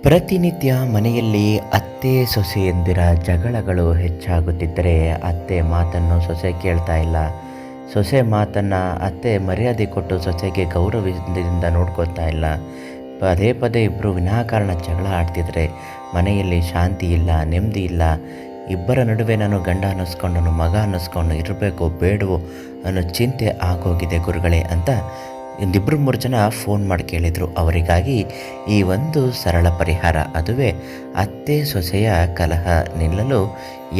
ಪ್ರತಿನಿತ್ಯ ಮನೆಯಲ್ಲಿ ಅತ್ತೆ ಸೊಸೆಯಂದಿರ ಜಗಳಗಳು ಹೆಚ್ಚಾಗುತ್ತಿದ್ದರೆ ಅತ್ತೆ ಮಾತನ್ನು ಸೊಸೆ ಕೇಳ್ತಾ ಇಲ್ಲ, ಸೊಸೆ ಮಾತನ್ನು ಅತ್ತೆ ಮರ್ಯಾದೆ ಕೊಟ್ಟು ಸೊಸೆಗೆ ಗೌರವದಿಂದ ನೋಡ್ಕೊಳ್ತಾ ಇಲ್ಲ. ಪದೇ ಪದೇ ಇಬ್ಬರು ವಿನಾಕಾರಣ ಜಗಳ ಆಡ್ತಿದ್ರೆ ಮನೆಯಲ್ಲಿ ಶಾಂತಿ ಇಲ್ಲ, ನೆಮ್ಮದಿ ಇಲ್ಲ. ಇಬ್ಬರ ನಡುವೆ ನಾನು ಗಂಡ ಅನ್ನಿಸ್ಕೊಂಡು ಮಗ ಅನ್ನಿಸ್ಕೊಂಡು ಇರಬೇಕು ಬೇಡವೋ ಅನ್ನೋ ಚಿಂತೆ ಆಗೋಗಿದೆ ಗುರುಗಳೇ ಅಂತ ಒಂದಿಬ್ಬರು ಮೂರು ಜನ ಫೋನ್ ಮಾಡಿ ಕೇಳಿದರು. ಅವರಿಗಾಗಿ ಈ ಒಂದು ಸರಳ ಪರಿಹಾರ, ಅದುವೇ ಅತ್ತೆ ಸೊಸೆಯ ಕಲಹ ನಿಲ್ಲಲು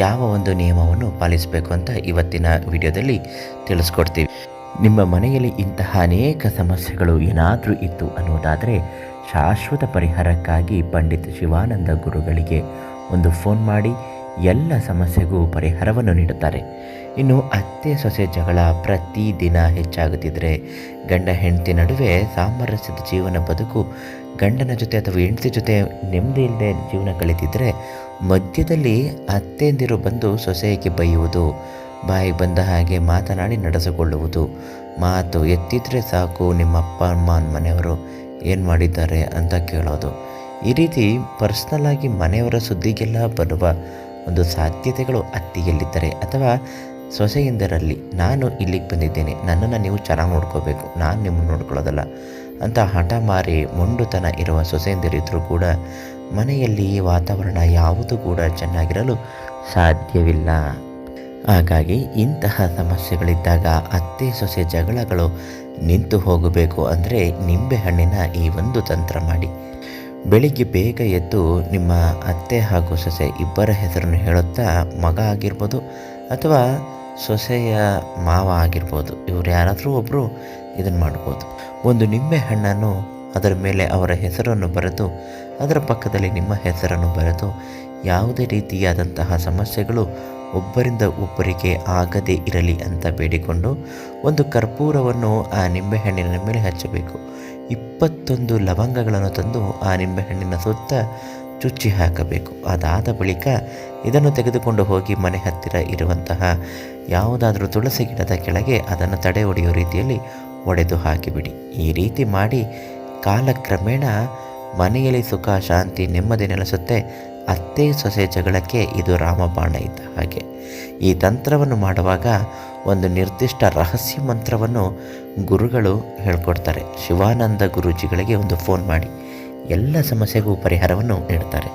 ಯಾವ ಒಂದು ನಿಯಮವನ್ನು ಪಾಲಿಸಬೇಕು ಅಂತ ಇವತ್ತಿನ ವಿಡಿಯೋದಲ್ಲಿ ತಿಳಿಸ್ಕೊಡ್ತೀವಿ. ನಿಮ್ಮ ಮನೆಯಲ್ಲಿ ಇಂತಹ ಅನೇಕ ಸಮಸ್ಯೆಗಳು ಏನಾದರೂ ಇತ್ತು ಅನ್ನೋದಾದರೆ ಶಾಶ್ವತ ಪರಿಹಾರಕ್ಕಾಗಿ ಪಂಡಿತ್ ಶಿವಾನಂದ ಗುರುಗಳಿಗೆ ಒಂದು ಫೋನ್ ಮಾಡಿ ಎಲ್ಲ ಸಮಸ್ಯೆಗೂ ಪರಿಹಾರವನ್ನು ನೀಡುತ್ತಾರೆ. ಇನ್ನು ಅತ್ತೆ ಸೊಸೆ ಜಗಳ ಪ್ರತಿದಿನ ಹೆಚ್ಚಾಗುತ್ತಿದ್ದರೆ, ಗಂಡ ಹೆಂಡತಿ ನಡುವೆ ಸಾಮರಸ್ಯದ ಜೀವನ ಬದುಕು, ಗಂಡನ ಜೊತೆ ಅಥವಾ ಹೆಂಡತಿ ಜೊತೆ ನೆಮ್ಮದಿ ಇಲ್ಲದೆ ಜೀವನ ಕಳೀತಿದ್ರೆ ಮಧ್ಯದಲ್ಲಿ ಅತ್ತೆಂದಿರು ಬಂದು ಸೊಸೆಗೆ ಬೈಯುವುದು, ಬಾಯಿಗೆ ಬಂದ ಹಾಗೆ ಮಾತನಾಡಿ ನಡೆಸಿಕೊಳ್ಳುವುದು, ಮಾತು ಎತ್ತಿದ್ರೆ ಸಾಕು ನಿಮ್ಮ ಅಪ್ಪ ಅಮ್ಮ ಮನೆಯವರು ಏನು ಮಾಡಿದ್ದಾರೆ ಅಂತ ಕೇಳೋದು. ಈ ರೀತಿ ಪರ್ಸ್ನಲ್ಲಾಗಿ ಮನೆಯವರ ಸುದ್ದಿಗೆಲ್ಲ ಬರುವ ಒಂದು ಸಾಧ್ಯತೆಗಳು ಅತ್ತಿಗೆಲ್ಲಿದ್ದರೆ ಅಥವಾ ಸೊಸೆಯಿಂದರಲ್ಲಿ, ನಾನು ಇಲ್ಲಿಗೆ ಬಂದಿದ್ದೇನೆ, ನನ್ನನ್ನು ನೀವು ಚೆನ್ನಾಗಿ ನೋಡ್ಕೋಬೇಕು, ನಾನು ನಿಮ್ಮನ್ನು ನೋಡ್ಕೊಳ್ಳೋದಲ್ಲ ಅಂತ ಹಠ ಮಾರಿ ಮೊಂಡುತನ ಇರುವ ಸೊಸೆಯಿಂದರಿದ್ದರೂ ಕೂಡ ಮನೆಯಲ್ಲಿ ವಾತಾವರಣ ಯಾವುದು ಕೂಡ ಚೆನ್ನಾಗಿರಲು ಸಾಧ್ಯವಿಲ್ಲ. ಹಾಗಾಗಿ ಇಂತಹ ಸಮಸ್ಯೆಗಳಿದ್ದಾಗ ಅತ್ತೆ ಸೊಸೆ ಜಗಳಗಳು ನಿಂತು ಹೋಗಬೇಕು ಅಂದರೆ ನಿಂಬೆಹಣ್ಣಿನ ಈ ಒಂದು ತಂತ್ರ ಮಾಡಿ. ಬೆಳಿಗ್ಗೆ ಬೇಗ ಎದ್ದು ನಿಮ್ಮ ಅತ್ತೆ ಹಾಗೂ ಸೊಸೆ ಇಬ್ಬರ ಹೆಸರನ್ನು ಹೇಳುತ್ತಾ, ಮಗ ಆಗಿರ್ಬೋದು ಅಥವಾ ಸೊಸೆಯ ಮಾವ ಆಗಿರ್ಬೋದು, ಇವರು ಯಾರಾದರೂ ಒಬ್ಬರು ಇದನ್ನು ಮಾಡ್ಬೋದು. ಒಂದು ನಿಂಬೆ ಹಣ್ಣನ್ನು ಅದರ ಮೇಲೆ ಅವರ ಹೆಸರನ್ನು ಬರೆದು ಅದರ ಪಕ್ಕದಲ್ಲಿ ನಿಮ್ಮ ಹೆಸರನ್ನು ಬರೆದು, ಯಾವುದೇ ರೀತಿಯಾದಂತಹ ಸಮಸ್ಯೆಗಳು ಒಬ್ಬರಿಂದ ಒಬ್ಬರಿಗೆ ಆಗದೇ ಇರಲಿ ಅಂತ ಬೇಡಿಕೊಂಡು ಒಂದು ಕರ್ಪೂರವನ್ನು ಆ ನಿಂಬೆಹಣ್ಣಿನ ಮೇಲೆ ಹಚ್ಚಬೇಕು. 21 ಲವಂಗಗಳನ್ನು ತಂದು ಆ ನಿಂಬೆಹಣ್ಣಿನ ಸುತ್ತ ಚುಚ್ಚಿ ಹಾಕಬೇಕು. ಅದಾದ ಬಳಿಕ ಇದನ್ನು ತೆಗೆದುಕೊಂಡು ಹೋಗಿ ಮನೆ ಹತ್ತಿರ ಇರುವಂತಹ ಯಾವುದಾದ್ರೂ ತುಳಸಿ ಗಿಡದ ಕೆಳಗೆ ಅದನ್ನು ತಡೆ ಹೊಡೆಯೋ ರೀತಿಯಲ್ಲಿ ಒಡೆದು ಹಾಕಿಬಿಡಿ. ಈ ರೀತಿ ಮಾಡಿ ಕಾಲಕ್ರಮೇಣ ಮನೆಯಲ್ಲಿ ಸುಖ ಶಾಂತಿ ನೆಮ್ಮದಿ ನೆಲೆಸುತ್ತೆ. ಅತ್ತೆ ಸೊಸೆ ಜಗಳಕ್ಕೆ ಇದು ರಾಮಬಾಣ ಇದ್ದ ಹಾಗೆ. ಈ ತಂತ್ರವನ್ನು ಮಾಡುವಾಗ ಒಂದು ನಿರ್ದಿಷ್ಟ ರಹಸ್ಯ ಮಂತ್ರವನ್ನು ಗುರುಗಳು ಹೇಳ್ಕೊಡ್ತಾರೆ. ಶಿವಾನಂದ ಗುರೂಜಿಗಳಿಗೆ ಒಂದು ಫೋನ್ ಮಾಡಿ ಎಲ್ಲ ಸಮಸ್ಯೆಗೂ ಪರಿಹಾರವನ್ನು ನೀಡ್ತಾರೆ.